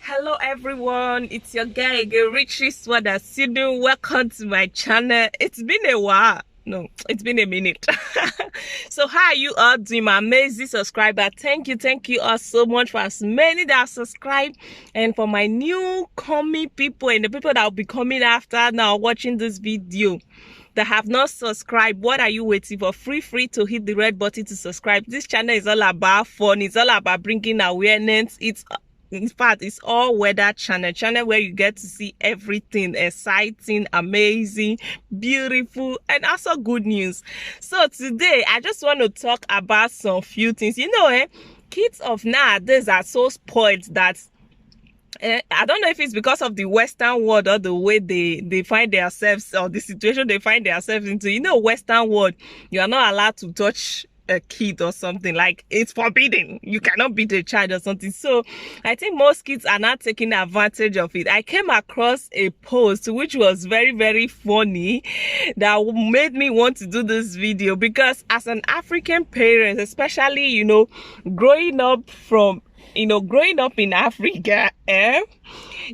Hello everyone, it's your guy again, Richie Swada Sinu. Welcome to my channel. It's been a while. No, it's been a minute. So how are you all doing, my amazing subscriber? Thank you all so much for as many that subscribe, and for my new coming people and the people that will be coming after now watching this video that have not subscribed. What are you waiting for? Free to hit the red button to subscribe. This channel is all about fun. It's all about bringing awareness. In fact, it's all weather channel where you get to see everything exciting, amazing, beautiful, and also good news. So today I just want to talk about some few things. Kids of nowadays are so spoiled that I don't know if it's because of the Western world or the way they find themselves, or the situation they find themselves into. Western world, you are not allowed to touch a kid or something. Like, it's forbidden. You cannot beat a child or something. So I think most kids are not taking advantage of it. I came across a post which was very funny that made me want to do this video, because as an African parent, especially growing up in Africa,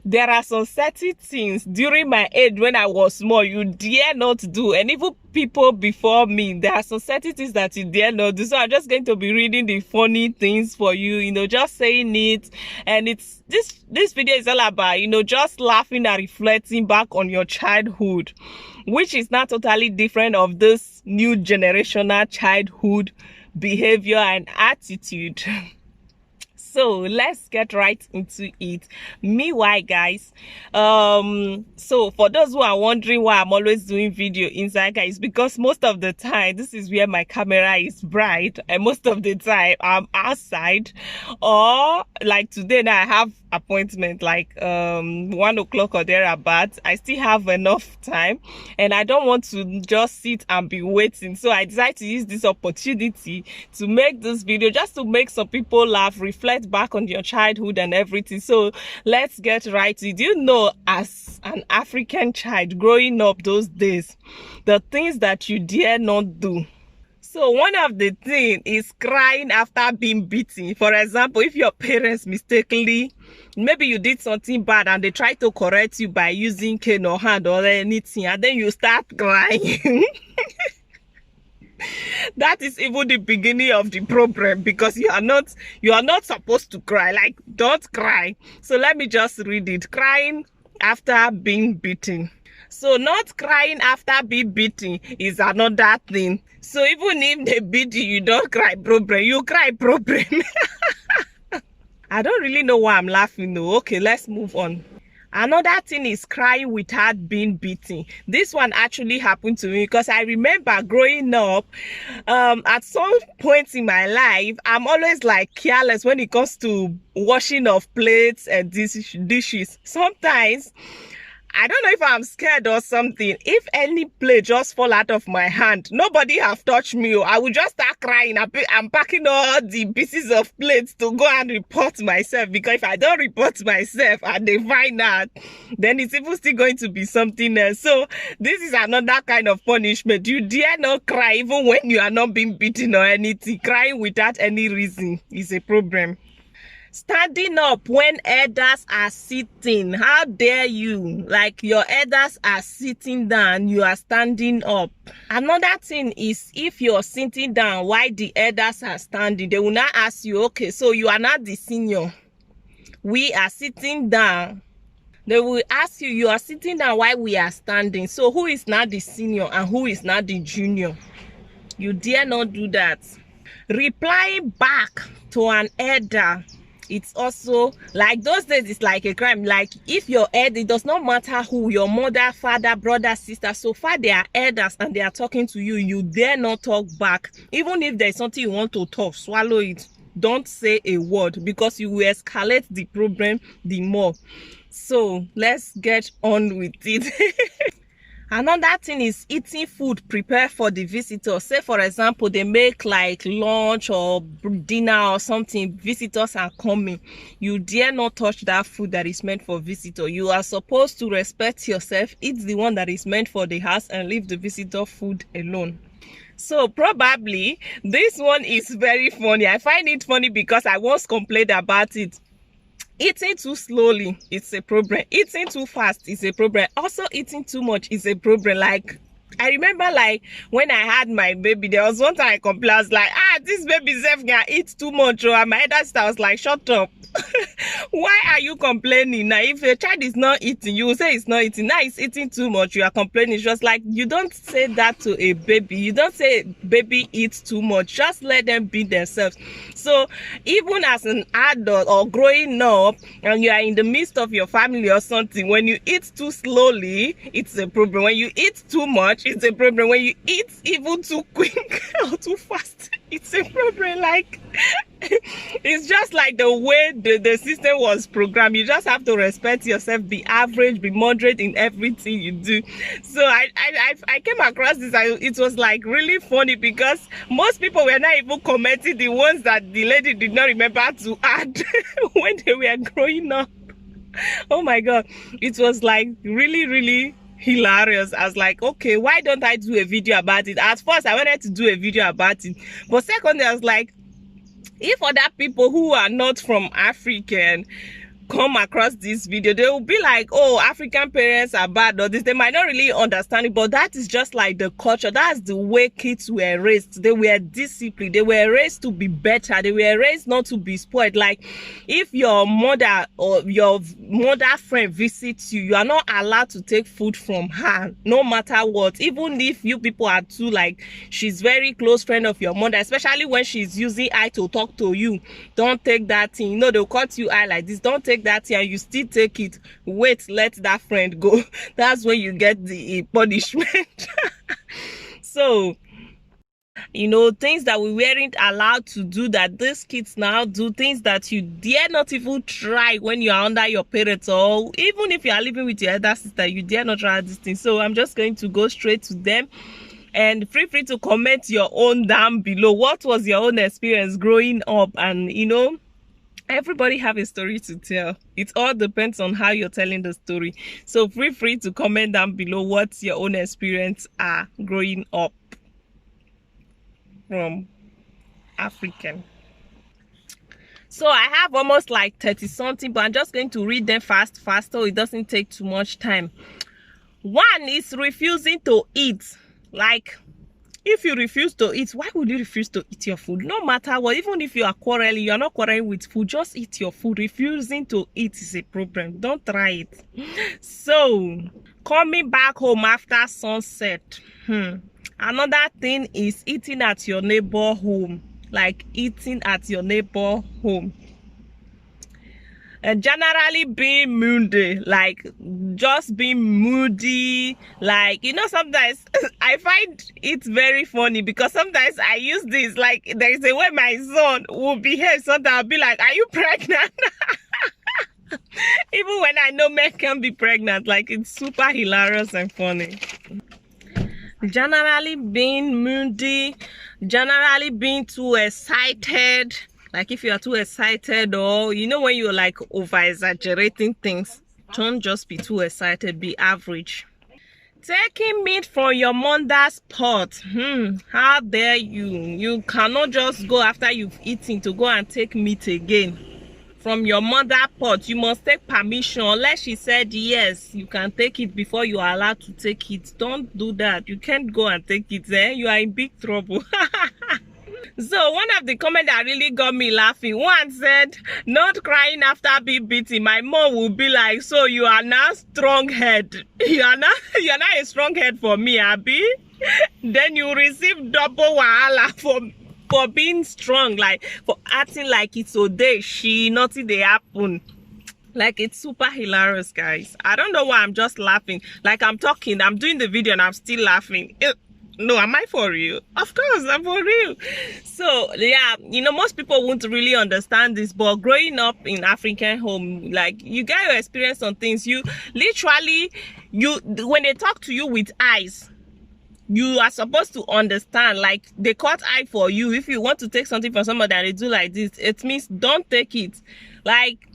there are some certain things during my age when I was small you dare not do, and even people before me, there are some certain things that you dare not do. So I'm just going to be reading the funny things for you, just saying it. And it's this video is all about just laughing and reflecting back on your childhood, which is not totally different of this new generational childhood behavior and attitude. So let's get right into it. Meanwhile, guys, so for those who are wondering why I'm always doing video inside, guys, because most of the time this is where my camera is bright, and most of the time I'm outside, or like today now I have appointment like 1 o'clock or thereabouts. I still have enough time and I don't want to just sit and be waiting, so I decided to use this opportunity to make this video, just to make some people laugh, reflect back on your childhood and everything. So let's get right to it. As an African child growing up those days, the things that you dare not do. So one of the things is crying after being beaten. For example, if your parents mistakenly, maybe you did something bad and they try to correct you by using cane or hand or anything, and then you start crying. That is even the beginning of the problem, because you are not supposed to cry. Like, don't cry. So let me just read it. Crying after being beaten. So not crying after being beaten is another thing. So even if they beat you, you don't cry problem. You cry problem. I don't really know why I'm laughing though. Okay, let's move on. Another thing is crying without being beaten. This one actually happened to me, because I remember growing up, at some point in my life, I'm always like careless when it comes to washing of plates and dishes. Sometimes, I don't know if I'm scared or something, if any plate just fall out of my hand, nobody have touched me, I will just start crying. I'm packing all the pieces of plates to go and report myself, because if I don't report myself and they find out, then it's even still going to be something else. So this is another kind of punishment. You dare not cry even when you are not being beaten or anything. Crying without any reason is a problem. Standing up when elders are sitting. How dare you? Like, your elders are sitting down, you are standing up. Another thing is, if you're sitting down while the elders are standing, they will not ask you, okay, so you are not the senior, we are sitting down. They will ask you, you are sitting down while we are standing, so who is not the senior and who is not the junior? You dare not do that. Replying back to an elder, it's also like those days, it's like a crime. Like, if your elder, it does not matter who, your mother, father, brother, sister, so far they are elders and they are talking to you, you dare not talk back. Even if there's something you want to talk, swallow it. Don't say a word, because you will escalate the problem the more. So let's get on with it. Another thing is eating food prepared for the visitor. Say, for example, they make like lunch or dinner or something, visitors are coming. You dare not touch that food that is meant for visitor. You are supposed to respect yourself, eat the one that is meant for the house, and leave the visitor food alone. So probably this one is very funny. I find it funny because I once complained about it. Eating too slowly, it's a problem. Eating too fast is a problem. Also, eating too much is a problem. Like, I remember, like, when I had my baby, there was one time I complained. I was like, this baby Zeph can eat too much. And my elder sister was like, shut up. Why are you complaining? Now, if your child is not eating, you will say it's not eating. Now it's eating too much, you are complaining. It's just like, you don't say that to a baby. You don't say baby eats too much. Just let them be themselves. So even as an adult or growing up, and you are in the midst of your family or something, when you eat too slowly, it's a problem. When you eat too much, it's a problem. When you eat even too quick or too fast, it's a problem. Like, it's just like the way the system was programmed. You just have to respect yourself, be average, be moderate in everything you do. So I came across this, it was like really funny, because most people were not even commenting the ones that the lady did not remember to add when they were growing up. Oh my god, it was like really hilarious. I was like, okay, why don't I do a video about it? At first I wanted to do a video about it, but secondly I was like, if other people who are not from African come across this video, they will be like, oh, African parents are bad or this. They might not really understand it, but that is just like the culture. That's the way kids were raised. They were disciplined. They were raised to be better. They were raised not to be spoiled. Like, if your mother or your mother friend visits you, you are not allowed to take food from her, no matter what. Even if you people are too, like, she's very close friend of your mother, especially when she's using eye to talk to you, don't take that thing. You know, they'll cut you eye like this. Don't take that here, you still take it. Wait, let that friend go. That's when you get the punishment. So, you know, things that we weren't allowed to do, that these kids now do, things that you dare not even try when you are under your parents, or even if you are living with your elder sister, you dare not try these things. So I'm just going to go straight to them, and feel free to comment your own down below. What was your own experience growing up? And you know, everybody have a story to tell. It all depends on how you're telling the story. So feel free to comment down below what your own experience are growing up from African. So I have almost like 30 something, but I'm just going to read them fast so it doesn't take too much time. One is refusing to eat. Like, if you refuse to eat, why would you refuse to eat your food? No matter what, even if you are quarreling, you are not quarreling with food, just eat your food. Refusing to eat is a problem. Don't try it. So, coming back home after sunset. Another thing is eating at your neighbor home. Like, eating at your neighbor home. And generally being moody, like just being moody, like, you know, sometimes I find it very funny, because sometimes I use this, like, there is a way my son will behave. Sometimes I'll be like, are you pregnant? Even when I know men can be pregnant, like, it's super hilarious and funny. Generally being moody, generally being too excited. Like, if you are too excited, or you know, when you're like over exaggerating things, don't just be too excited, be average. Taking meat from your mother's pot. How dare you? You cannot just go after you've eaten to go and take meat again from your mother's pot. You must take permission, unless she said yes, you can take it before you are allowed to take it. Don't do that. You can't go and take it. You are in big trouble. So one of the comments that really got me laughing, one said, not crying after being beaten. My mom will be like, so you are now strong head. You're not a strong head for me, Abby. Then you receive double wahala for being strong, like for acting like it's so day she nothing they happen. Like, it's super hilarious, guys. I don't know why I'm just laughing. Like, I'm talking, I'm doing the video and I'm still laughing. No, am I for real? Of course, I'm for real. So, yeah, you know, most people won't really understand this, but growing up in African home, like, you get your experience on things. You literally, when they talk to you with eyes, you are supposed to understand. Like, they cut eye for you. If you want to take something from somebody and they do like this, it means don't take it. Like,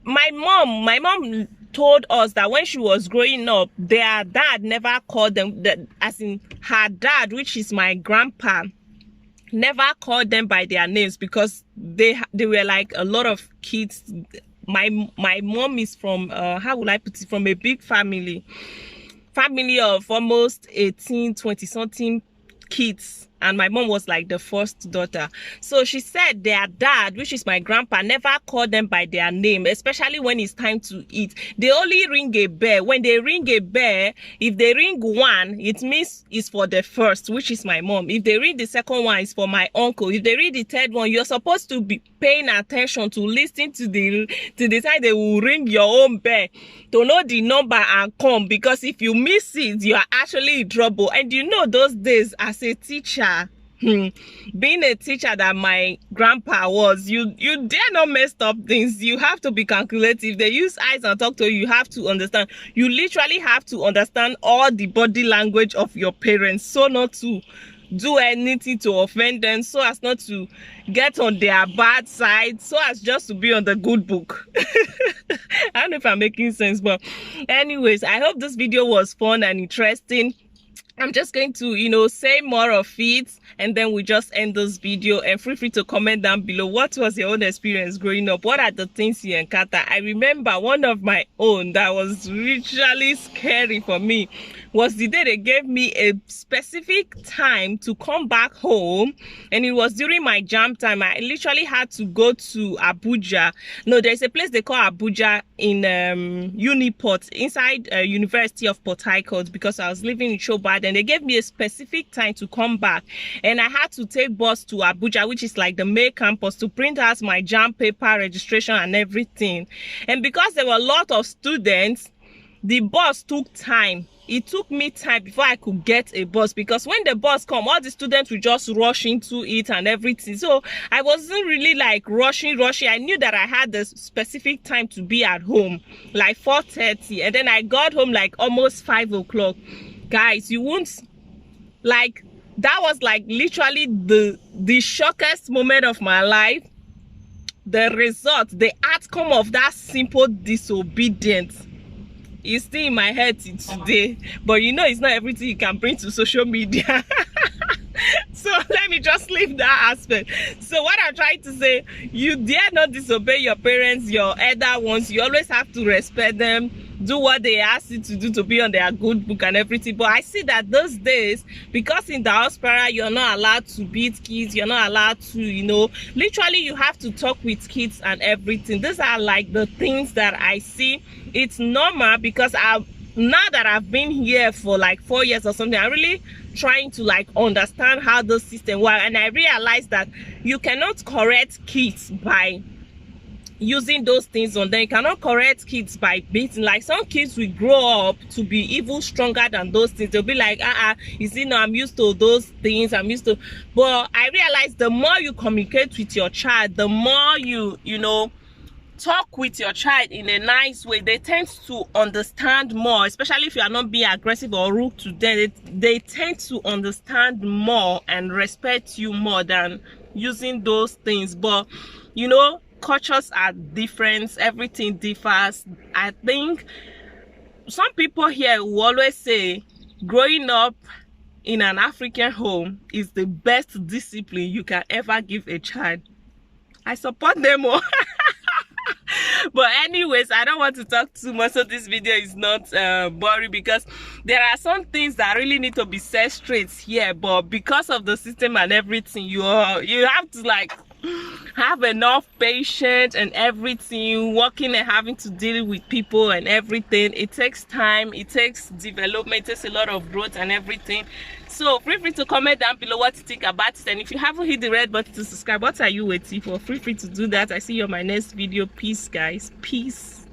my mom told us that when she was growing up, their dad never called them, as in her dad, which is my grandpa, never called them by their names, because they were like a lot of kids my mom is from how will I put it, from a big family of almost 18, 20 something kids, and my mom was like the first daughter. So she said their dad, which is my grandpa, never called them by their name, especially when it's time to eat. They only ring a bell. When they ring a bell, if they ring one, it means it's for the first, which is my mom. If they ring the second one, it's for my uncle. If they ring the third one, you're supposed to be paying attention to listen to the time they will ring your own bell to know the number and come, because if you miss it, you are actually in trouble. And you know, those days as a teacher, being a teacher that my grandpa was, you dare not mess up things. You have to be calculative. They use eyes and talk to you. You have to understand. You literally have to understand all the body language of your parents, so not to do anything to offend them, so as not to get on their bad side, so as just to be on the good book. I don't know if I'm making sense, but anyways, I hope this video was fun and interesting. I'm just going to, you know, say more of it, and then we just end this video. And feel free to comment down below, what was your own experience growing up? What are the things you encounter? I remember one of my own that was literally scary for me was the day they gave me a specific time to come back home, and it was during my jam time. I literally had to go to Abuja. No, there's a place they call Abuja in Uniport, inside University of Port Harcourt, because I was living in Chobad, and they gave me a specific time to come back, and I had to take bus to Abuja, which is like the main campus, to print out my jam paper, registration and everything. And because there were a lot of students, the bus took time. It took me time before I could get a bus, because when the bus come, all the students will just rush into it and everything. So I wasn't really like rushing. I knew that I had the specific time to be at home, like 4:30, and then I got home like almost 5 o'clock. Guys, you won't, like, that was like literally the shockest moment of my life. The result, the outcome of that simple disobedience is still in my head till today. But you know, it's not everything you can bring to social media. So let me just leave that aspect. So what I'm trying to say, you dare not disobey your parents, your elder ones. You always have to respect them, do what they ask you to do to be on their good book and everything. But I see that those days, because in the hospital you're not allowed to beat kids, you're not allowed to, you know, literally you have to talk with kids and everything. These are like the things that I see. It's normal, because now that I've been here for like 4 years or something, I'm really trying to like understand how the system works, and I realized that you cannot correct kids by using those things on them. You cannot correct kids by beating. Like, some kids will grow up to be even stronger than those things. They'll be like, you see, no, I'm used to those things, I'm used to. But I realized the more you communicate with your child, the more you know, talk with your child in a nice way, they tend to understand more. Especially if you are not being aggressive or rude to them, they tend to understand more and respect you more than using those things. But you know, cultures are different, everything differs. I think some people here will always say growing up in an African home is the best discipline you can ever give a child. I support them all. But anyways, I don't want to talk too much, so this video is not boring, because there are some things that really need to be set straight here. But because of the system and everything, you have to like have enough patience and everything, working and having to deal with people and everything. It takes time, it takes development, it takes a lot of growth and everything. So feel free to comment down below what you think about it, and if you haven't hit the red button to subscribe, what are you waiting for? Feel free to do that. I see you on my next video. Peace, guys. Peace.